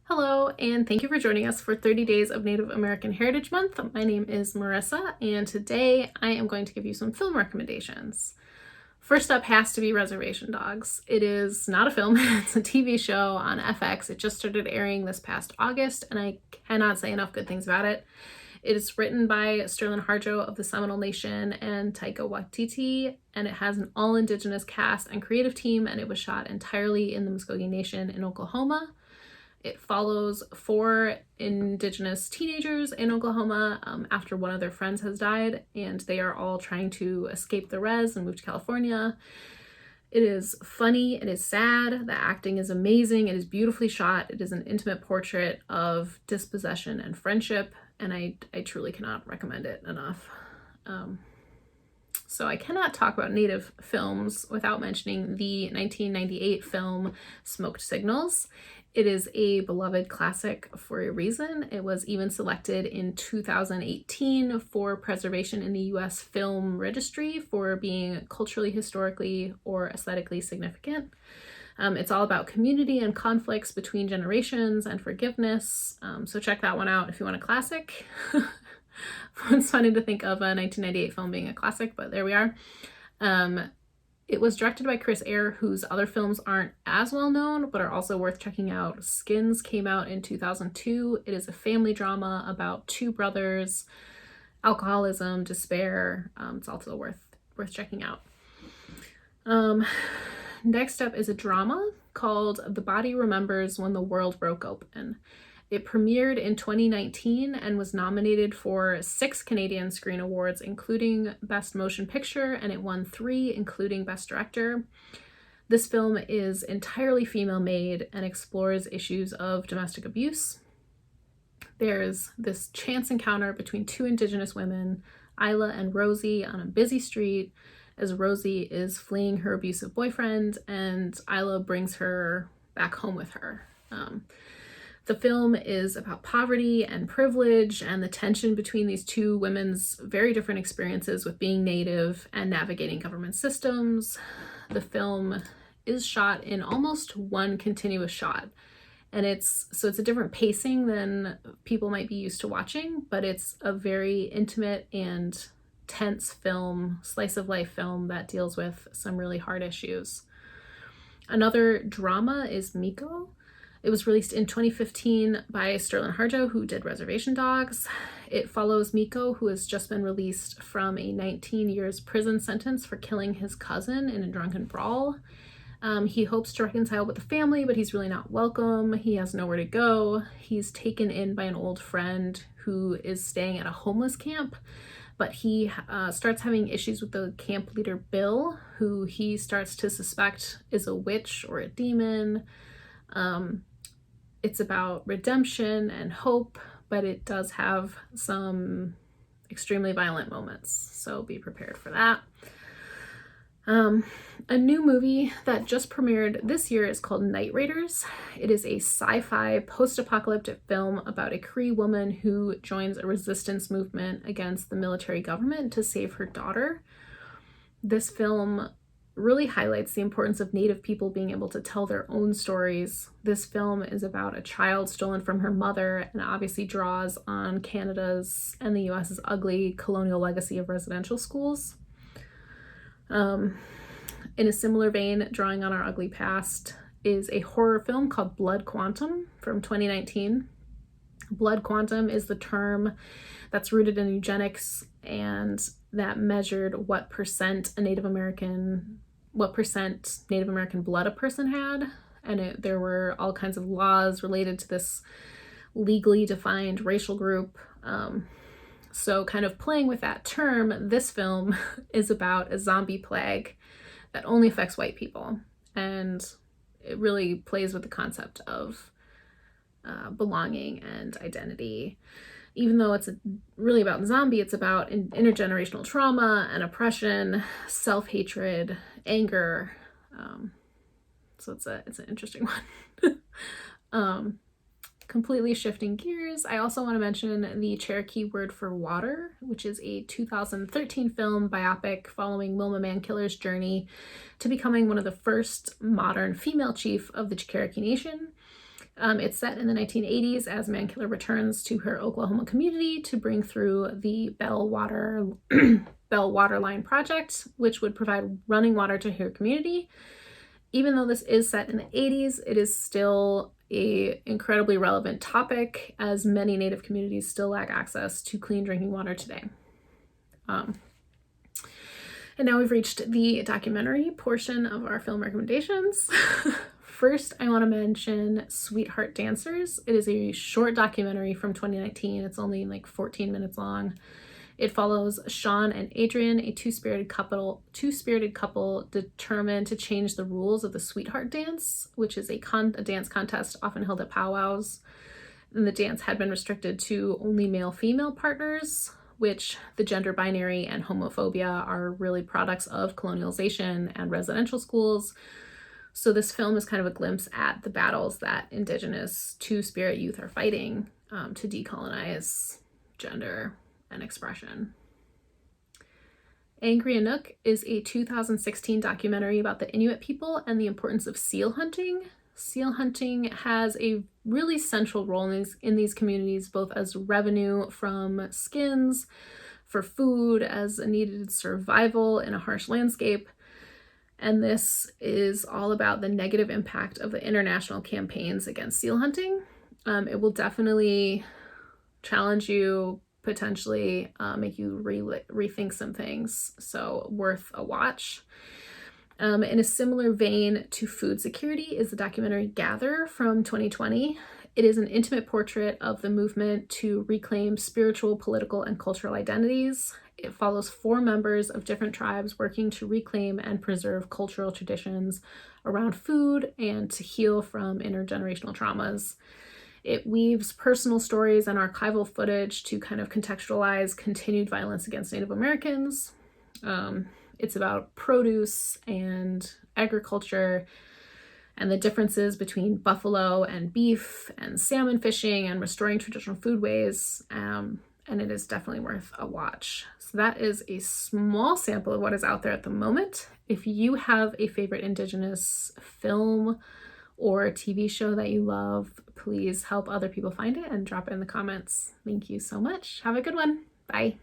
Hello, and thank you for joining us for 30 Days of Native American Heritage Month. My name is Marissa, and today I am going to give you some film recommendations. First up has to be Reservation Dogs. It is not a film, it's a TV show on FX. It just started airing this past August, and I cannot say enough good things about it. It is written by Sterling Harjo of the Seminole Nation and Taika Waititi, and it has an all-Indigenous cast and creative team, and it was shot entirely in the Muskogee Nation in Oklahoma. It follows 4 Indigenous teenagers in Oklahoma after one of their friends has died, and they are all trying to escape the res and move to California. It is funny, it is sad, the acting is amazing, it is beautifully shot, it is an intimate portrait of dispossession and friendship, and I truly cannot recommend it enough. So I cannot talk about Native films without mentioning the 1998 film Smoked Signals. It is a beloved classic for a reason. It was even selected in 2018 for preservation in the US Film Registry for being culturally, historically, or aesthetically significant. It's all about community and conflicts between generations and forgiveness. So check that one out if you want a classic. It's funny to think of a 1998 film being a classic, but there we are. It was directed by Chris Eyre, whose other films aren't as well known, but are also worth checking out. Skins came out in 2002. It is a family drama about 2 brothers, alcoholism, despair. It's also worth checking out. Next up is a drama called The Body Remembers When the World Broke Open. It premiered in 2019 and was nominated for 6 Canadian Screen Awards, including Best Motion Picture, and it won 3, including Best Director. This film is entirely female-made and explores issues of domestic abuse. There's this chance encounter between 2 Indigenous women, Isla and Rosie, on a busy street, as Rosie is fleeing her abusive boyfriend, and Isla brings her back home with her. The film is about poverty and privilege and the tension between these 2 women's very different experiences with being Native and navigating government systems. The film is shot in almost one continuous shot, and it's a different pacing than people might be used to watching, but it's a very intimate and tense film, slice of life film that deals with some really hard issues. Another drama is Mikko. It was released in 2015 by Sterling Harjo, who did Reservation Dogs. It follows Mikko, who has just been released from a 19 years prison sentence for killing his cousin in a drunken brawl. He hopes to reconcile with the family, but he's really not welcome. He has nowhere to go. He's taken in by an old friend who is staying at a homeless camp, but he starts having issues with the camp leader, Bill, who he starts to suspect is a witch or a demon. It's about redemption and hope, but it does have some extremely violent moments, so be prepared for that. A new movie that just premiered this year is called Night Raiders. It is a sci-fi post-apocalyptic film about a Cree woman who joins a resistance movement against the military government to save her daughter. This film really highlights the importance of Native people being able to tell their own stories. This film is about a child stolen from her mother and obviously draws on Canada's and the US's ugly colonial legacy of residential schools. In a similar vein, drawing on our ugly past, is a horror film called Blood Quantum from 2019. Blood quantum is the term that's rooted in eugenics and that measured what percent Native American blood a person had. And there were all kinds of laws related to this legally defined racial group. So kind of playing with that term, this film is about a zombie plague that only affects white people. And it really plays with the concept of belonging and identity. Even though it's really about zombie, it's about intergenerational trauma and oppression, self-hatred, anger. So it's an interesting one. Completely shifting gears, I also want to mention the Cherokee word for water, which is a 2013 film biopic following Wilma Mankiller's journey to becoming one of the first modern female chief of the Cherokee Nation. It's set in the 1980s as Mankiller returns to her Oklahoma community to bring through the Bell Water Line project, which would provide running water to her community. Even though this is set in the 80s, it is still an incredibly relevant topic, as many Native communities still lack access to clean drinking water today. And now we've reached the documentary portion of our film recommendations. First, I want to mention Sweetheart Dancers. It is a short documentary from 2019. It's only like 14 minutes long. It follows Sean and Adrian, a two-spirited couple determined to change the rules of the Sweetheart Dance, which is a dance contest often held at powwows. And the dance had been restricted to only male-female partners, which the gender binary and homophobia are really products of colonialization and residential schools. So this film is kind of a glimpse at the battles that Indigenous Two-Spirit youth are fighting to decolonize gender and expression. Angry Nook is a 2016 documentary about the Inuit people and the importance of seal hunting. Seal hunting has a really central role in these communities, both as revenue from skins, for food, as a needed survival in a harsh landscape. And this is all about the negative impact of the international campaigns against seal hunting. It will definitely challenge you, potentially make you rethink some things, so worth a watch. In a similar vein to food security is the documentary Gather from 2020. It is an intimate portrait of the movement to reclaim spiritual, political, and cultural identities. It follows 4 members of different tribes working to reclaim and preserve cultural traditions around food and to heal from intergenerational traumas. It weaves personal stories and archival footage to kind of contextualize continued violence against Native Americans. It's about produce and agriculture and the differences between buffalo and beef and salmon fishing and restoring traditional foodways. And it is definitely worth a watch. So that is a small sample of what is out there at the moment. If you have a favorite Indigenous film or a TV show that you love, please help other people find it and drop it in the comments. Thank you so much. Have a good one. Bye.